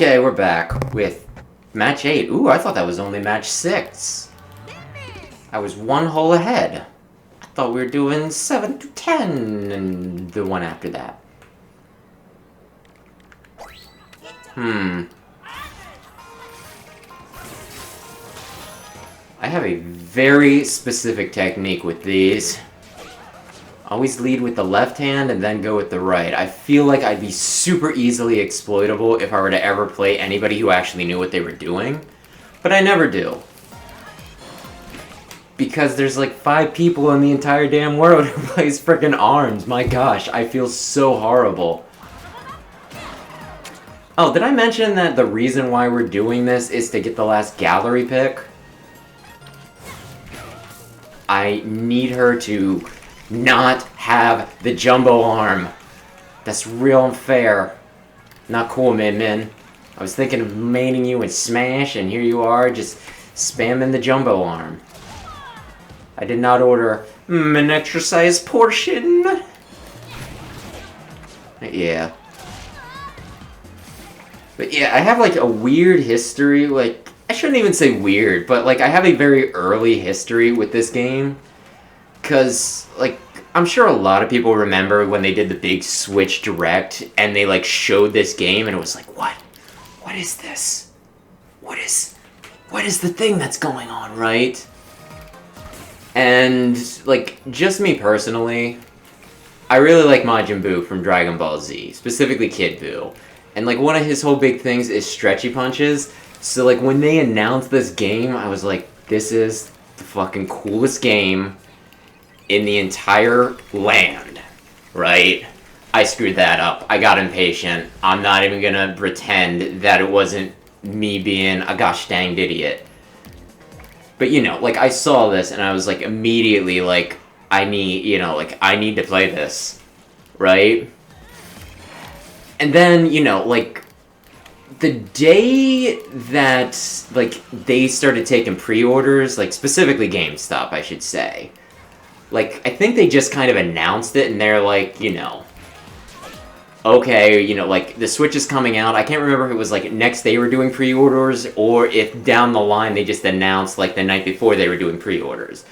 Okay, we're back with match 8. Ooh, I thought that was only match 6. I was one hole ahead. I thought we were doing 7 to 10 and the one after that. I have a very specific technique with these. Always lead with the left hand and then go with the right. I feel like I'd be super easily exploitable if I were to ever play anybody who actually knew what they were doing. But I never do. Because there's like 5 people in the entire damn world who plays frickin' ARMS. My gosh, I feel so horrible. Oh, did I mention that the reason why we're doing this is to get the last gallery pick? I need her to not have the jumbo arm. That's real unfair. Not cool, Min. I was thinking of maining you in Smash, and here you are, just spamming the jumbo arm. I did not order an extra size portion. Yeah. But yeah, I have like a weird history, like, I shouldn't even say weird, but like I have a very early history with this game. Cause, like, I'm sure a lot of people remember when they did the big Switch Direct and they like showed this game and it was like, what? What is this? What is the thing that's going on, right? And, like, just me personally, I really like Majin Buu from Dragon Ball Z, specifically Kid Buu. And, like, one of his whole big things is stretchy punches. So, like, when they announced this game, I was like, this is the fucking coolest game in the entire land, right? I screwed that up. I got impatient. I'm not even gonna pretend that it wasn't me being a gosh dang idiot. But, you know, like, I saw this and I was, like, immediately, like, I need to play this, right? And then, you know, like, the day that, like, they started taking pre-orders, like, specifically GameStop, I should say, like, I think they just kind of announced it, and they're like, you know, okay, you know, like, the Switch is coming out. I can't remember if it was, like, next day we're doing pre-orders, or if down the line they just announced, like, the night before they were doing pre-orders.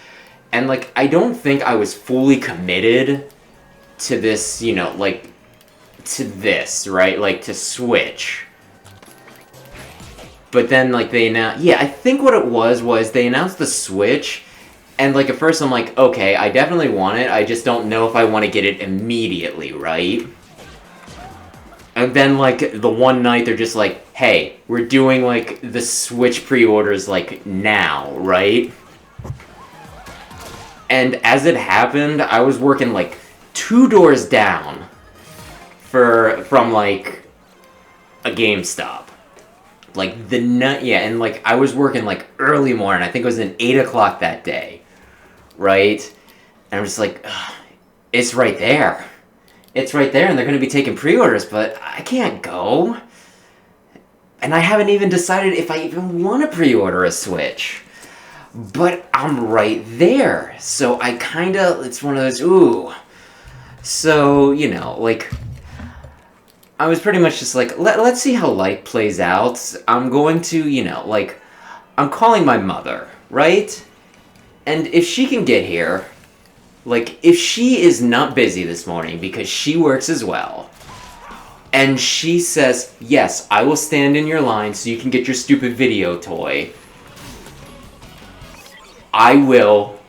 And, like, I don't think I was fully committed to this, you know, like, to this, right? Like, to Switch. But then, like, they announced... Yeah, I think what it was they announced the Switch, and, like, at first I'm like, okay, I definitely want it, I just don't know if I want to get it immediately, right? And then, like, the one night they're just like, hey, we're doing, like, the Switch pre-orders, like, now, right? And as it happened, I was working, like, 2 doors down from, like, a GameStop. Like, the night, yeah, and, like, I was working, like, early morning. I think it was at 8 o'clock that day, right? And I'm just like, ugh, it's right there. It's right there, and they're going to be taking pre-orders, but I can't go. And I haven't even decided if I even want to pre-order a Switch. But I'm right there. So I kind of, it's one of those, ooh. So, you know, like, I was pretty much just like, let's see how life plays out. I'm going to, you know, like, I'm calling my mother, right? And if she can get here... Like, if she is not busy this morning because she works as well, and she says, yes, I will stand in your line so you can get your stupid video toy, I will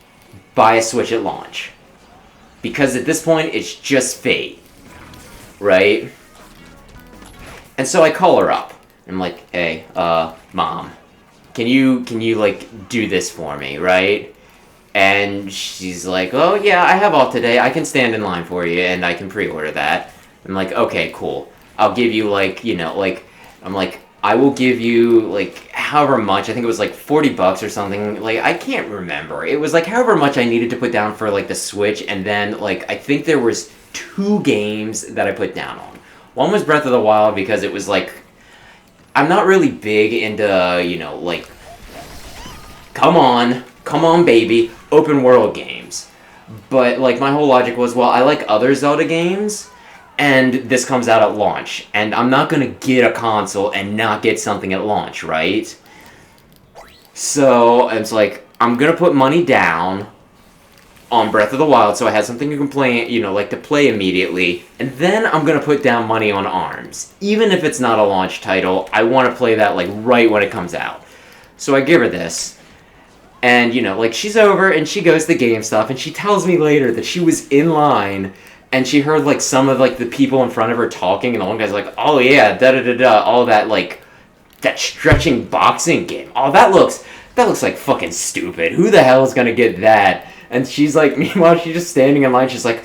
buy a Switch at launch. Because at this point, it's just fate. Right? And so I call her up. I'm like, hey, Mom, can you, like, do this for me, right? And she's like, oh, yeah, I have all today. I can stand in line for you, and I can pre-order that. I'm like, okay, cool. I'll give you, like, you know, like, I'm like, I will give you, like, however much. I think it was, like, $40 or something. Like, I can't remember. It was, like, however much I needed to put down for, like, the Switch. And then, like, I think there was 2 games that I put down on. One was Breath of the Wild because it was, like, I'm not really big into, you know, like, come on, baby, open world games. But, like, my whole logic was, well, I like other Zelda games, and this comes out at launch, and I'm not gonna get a console and not get something at launch, right? So it's like, I'm gonna put money down on Breath of the Wild so I have something to complain, to play immediately, and then I'm gonna put down money on ARMS. Even if it's not a launch title, I want to play that like right when it comes out. So I give her this, and she's over and she goes to GameStop and she tells me later that she was in line and she heard like some of like the people in front of her talking, and the one guy's like, "Oh yeah, da da da da," all that like that stretching boxing game. Oh, that looks like fucking stupid. Who the hell is gonna get that? And she's like, meanwhile, she's just standing in line. She's like,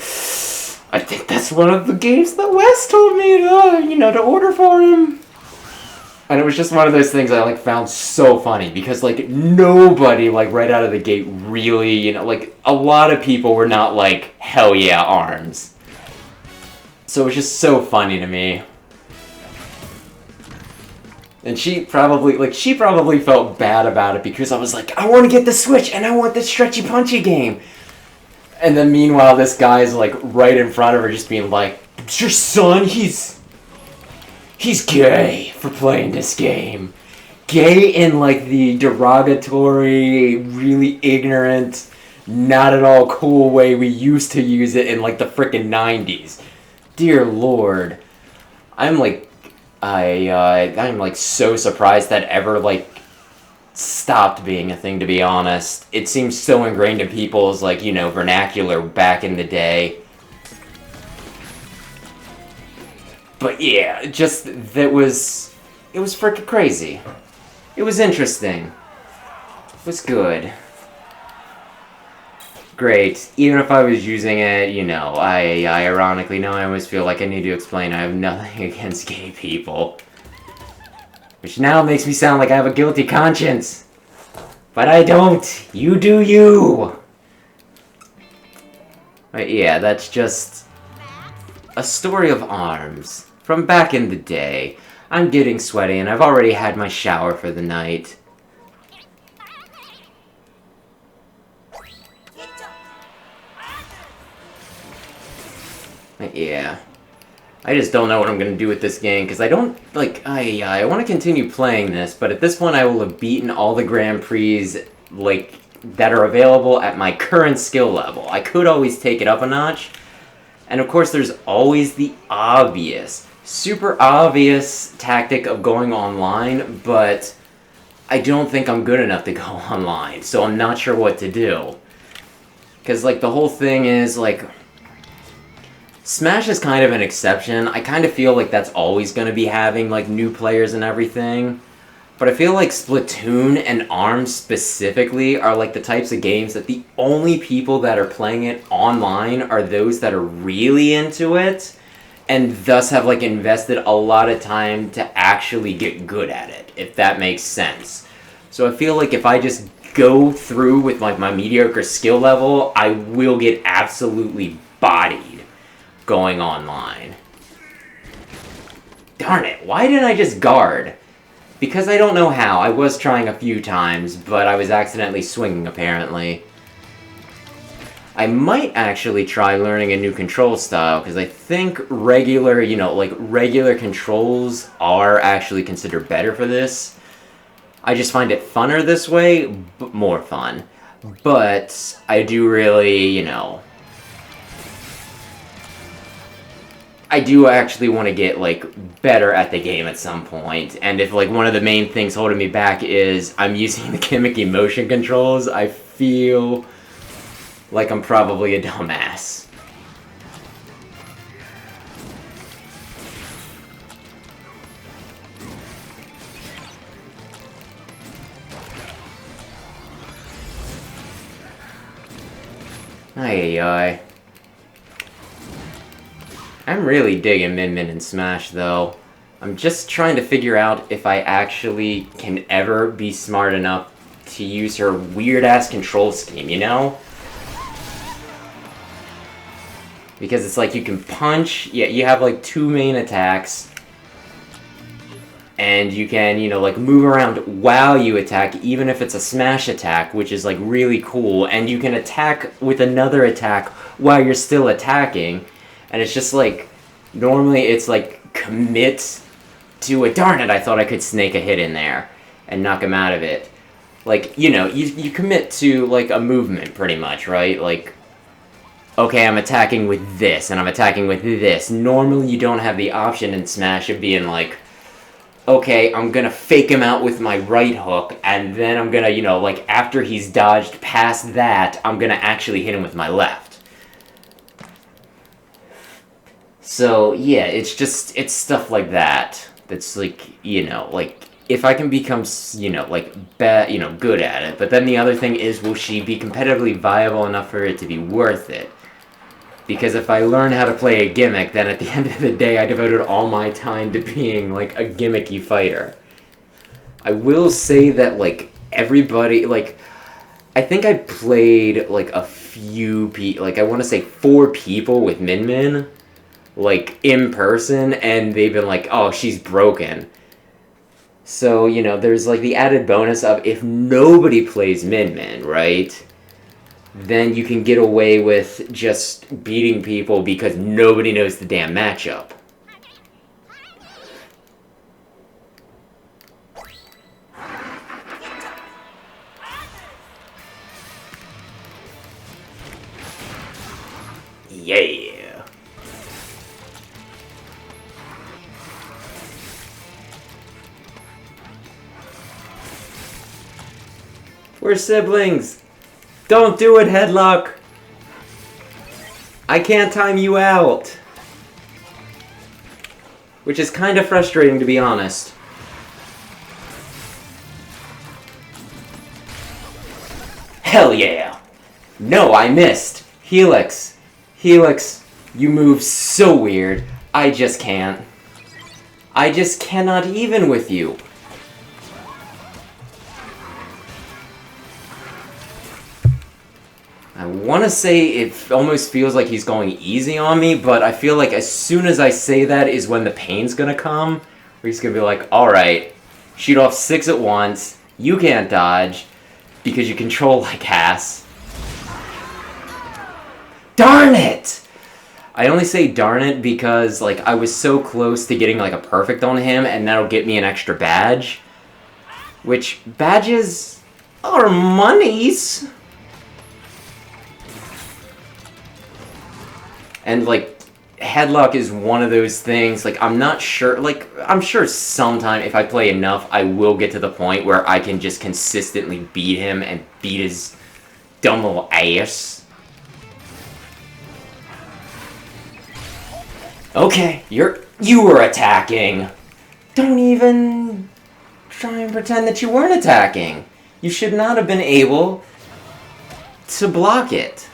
"I think that's one of the games that Wes told me to order for him." And it was just one of those things I like found so funny because like nobody like right out of the gate really, like a lot of people were not like, "Hell yeah, ARMS." So it was just so funny to me. And she probably felt bad about it because I was like, "I want to get the Switch and I want the stretchy punchy game." And then meanwhile, this guy's like right in front of her just being like, "Your son, he's gay for playing this game." Gay in like the derogatory, really ignorant, not at all cool way we used to use it in like the frickin' 90s. Dear Lord. I'm like so surprised that ever like stopped being a thing, to be honest. It seems so ingrained in people's like, vernacular back in the day. But yeah, it was freaking crazy. It was interesting. It was good. Great. Even if I was using it, I ironically know I always feel like I need to explain I have nothing against gay people. Which now makes me sound like I have a guilty conscience. But I don't. You do you. But yeah, that's just a story of ARMS from back in the day. I'm getting sweaty and I've already had my shower for the night. Yeah. I just don't know what I'm gonna do with this game, because I don't, I want to continue playing this, but at this point I will have beaten all the Grand Prix, that are available at my current skill level. I could always take it up a notch, and of course there's always the obvious, super obvious tactic of going online, but I don't think I'm good enough to go online, so I'm not sure what to do. Because, the whole thing is, Smash is kind of an exception. I kind of feel like that's always going to be having, new players and everything. But I feel like Splatoon and ARMS specifically are, the types of games that the only people that are playing it online are those that are really into it, and thus have, invested a lot of time to actually get good at it, if that makes sense. So I feel like if I just go through with, my mediocre skill level, I will get absolutely bodied going online. Darn it, why didn't I just guard? Because I don't know how. I was trying a few times, but I was accidentally swinging, apparently. I might actually try learning a new control style, because I think regular, regular controls are actually considered better for this. I just find it funner this way, but more fun. But I do really, I do actually want to get, better at the game at some point. And if, one of the main things holding me back is I'm using the gimmicky motion controls, I feel like I'm probably a dumbass. Ay. I'm really digging Min Min and Smash, though. I'm just trying to figure out if I actually can ever be smart enough to use her weird-ass control scheme, Because it's you can punch, yeah, you have, two main attacks, and you can, move around while you attack, even if it's a smash attack, which is, really cool, and you can attack with another attack while you're still attacking. And it's just Normally it's like commit to it. Darn it, I thought I could snake a hit in there and knock him out of it. Like, you know, you commit to, like, a movement, pretty much, right? Like, okay, I'm attacking with this, and I'm attacking with this. Normally you don't have the option in Smash of being like, okay, I'm gonna fake him out with my right hook, and then I'm gonna, you know, like, after he's dodged past that, I'm gonna actually hit him with my left. So, yeah, it's stuff like that. That's, like, you know, like, if I can become, you know, like, good at it. But then the other thing is, will she be competitively viable enough for it to be worth it? Because if I learn how to play a gimmick, then at the end of the day, I devoted all my time to being, like, a gimmicky fighter. I will say that, like, everybody, like, I think I played, like, a few like, I want to say 4 people with Min Min, like, in person, and they've been like, oh, she's broken. So, you know, there's, like, the added bonus of if nobody plays Min Min, right? Then you can get away with just beating people because nobody knows the damn matchup. Yeah. We're siblings. Don't do it, Headlock. I can't time you out. Which is kind of frustrating, to be honest. Hell yeah. No, I missed. Helix. Helix, you move so weird. I just can't. I just cannot even with you. I want to say it almost feels like he's going easy on me, but I feel like as soon as I say that is when the pain's gonna come. Where he's gonna be like, alright, shoot off 6 at once, you can't dodge, because you control like ass. Darn it! I only say darn it because, like, I was so close to getting, like, a perfect on him, and that'll get me an extra badge. Which, badges are monies. And, like, Headlock is one of those things, like, I'm not sure, like, I'm sure sometime if I play enough, I will get to the point where I can just consistently beat him and beat his dumb little ass. Okay, you were attacking. Don't even try and pretend that you weren't attacking. You should not have been able to block it.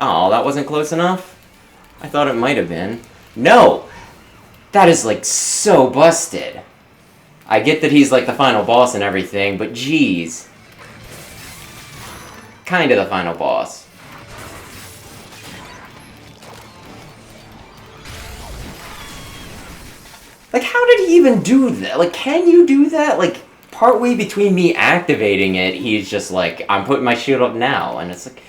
Oh, that wasn't close enough? I thought it might have been. No! That is, like, so busted. I get that he's, like, the final boss and everything, but geez. Kinda the final boss. Like, how did he even do that? Like, can you do that? Like, partway between me activating it, he's just like, I'm putting my shield up now, and it's like...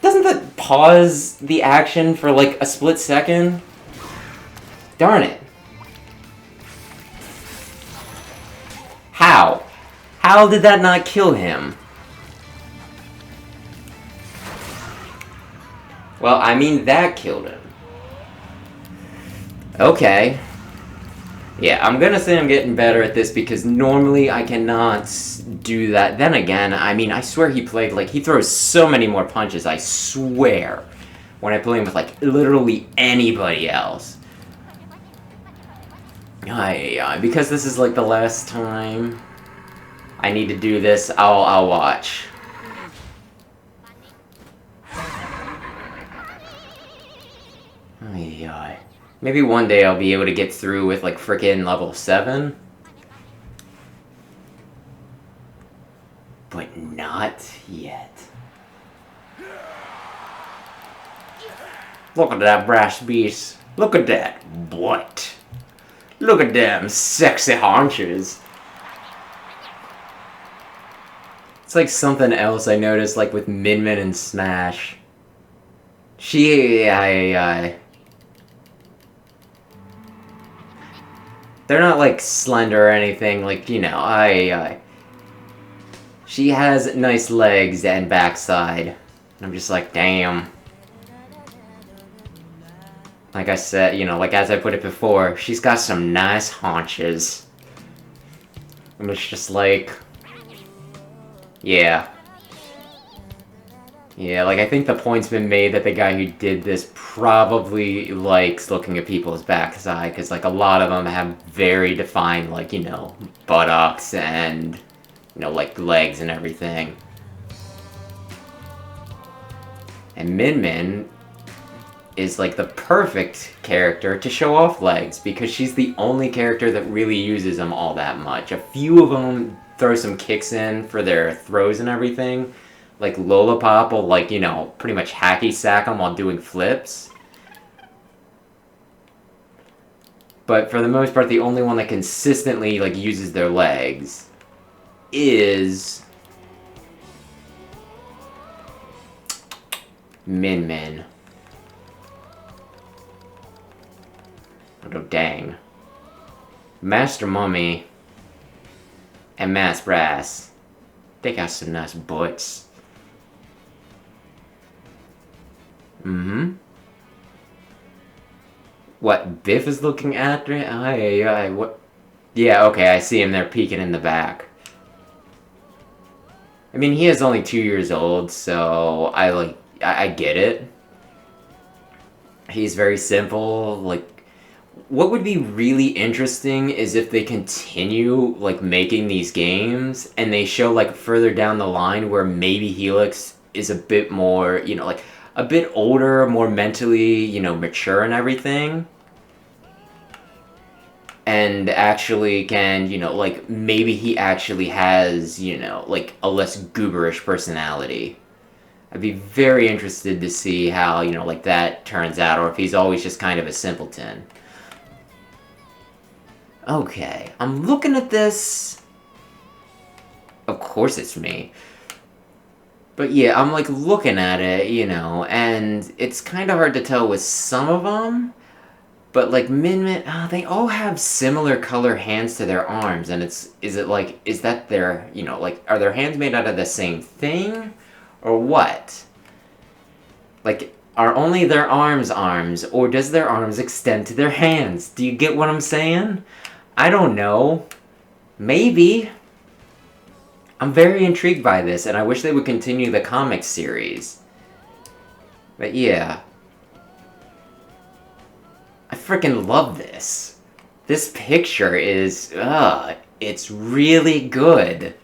Doesn't that pause the action for, like, a split second? Darn it. How? How did that not kill him? Well, I mean, that killed him. Okay. Yeah, I'm gonna say I'm getting better at this because normally I cannot do that. Then again, I mean, I swear he played, like, he throws so many more punches, I swear, when I play him with, like, literally anybody else. Because this is, like, the last time I need to do this, I'll watch. Maybe one day I'll be able to get through with, like, frickin' level 7. But not yet. Look at that brass beast. Look at that butt. Look at them sexy haunches. It's like something else I noticed, like with Min Min and Smash. They're not like slender or anything, like, you know, she has nice legs and backside. I'm just like, damn. Like I said, you know, like as I put it before, she's got some nice haunches. And it's just like, yeah. Yeah, like I think the point's been made that the guy who did this probably likes looking at people's backside, because like a lot of them have very defined, like, you know, buttocks and, you know, like legs and everything. And Min Min is like the perfect character to show off legs, because she's the only character that really uses them all that much. A few of them throw some kicks in for their throws and everything. Like Lollipop will, like, you know, pretty much hacky sack them while doing flips. But for the most part, the only one that consistently, like, uses their legs is Min Min. Oh, dang. Master Mummy and Mass Brass, they got some nice butts. What, Biff is looking after it? What? Yeah, okay, I see him there peeking in the back. I mean, he is only 2 years old, so I get it. He's very simple, like, what would be really interesting is if they continue, like, making these games, and they show, like, further down the line where maybe Helix is a bit more, you know, like, a bit older, more mentally, you know, mature and everything. And actually can, you know, like, maybe he actually has, you know, like, a less gooberish personality. I'd be very interested to see how, you know, like, that turns out, or if he's always just kind of a simpleton. Okay, I'm looking at this. Of course it's me. But yeah, I'm like looking at it, you know, and it's kind of hard to tell with some of them. But like Min Min, they all have similar color hands to their arms, and is that their, you know, like, are their hands made out of the same thing? Or what? Like, are only their arms, or does their arms extend to their hands? Do you get what I'm saying? I don't know. Maybe. I'm very intrigued by this, and I wish they would continue the comic series. But yeah. I freaking love this. This picture is, it's really good.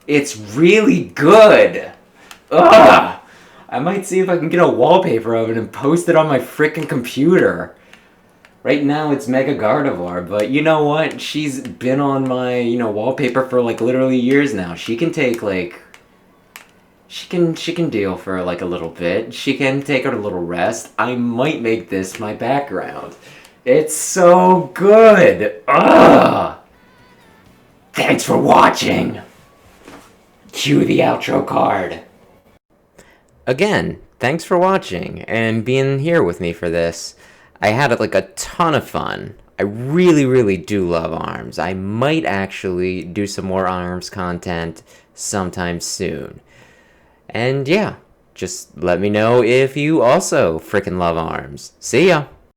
It's really good! Ugh! I might see if I can get a wallpaper of it and post it on my freaking computer. Right now it's Mega Gardevoir, but you know what? She's been on my, you know, wallpaper for like literally years now. She can take like... She can deal for like a little bit. She can take her a little rest. I might make this my background. It's so good! Ugh! Thanks for watching! Cue the outro card. Again, thanks for watching and being here with me for this. I had like a ton of fun. I really, really do love ARMS. I might actually do some more ARMS content sometime soon. And yeah, just let me know if you also frickin' love ARMS. See ya!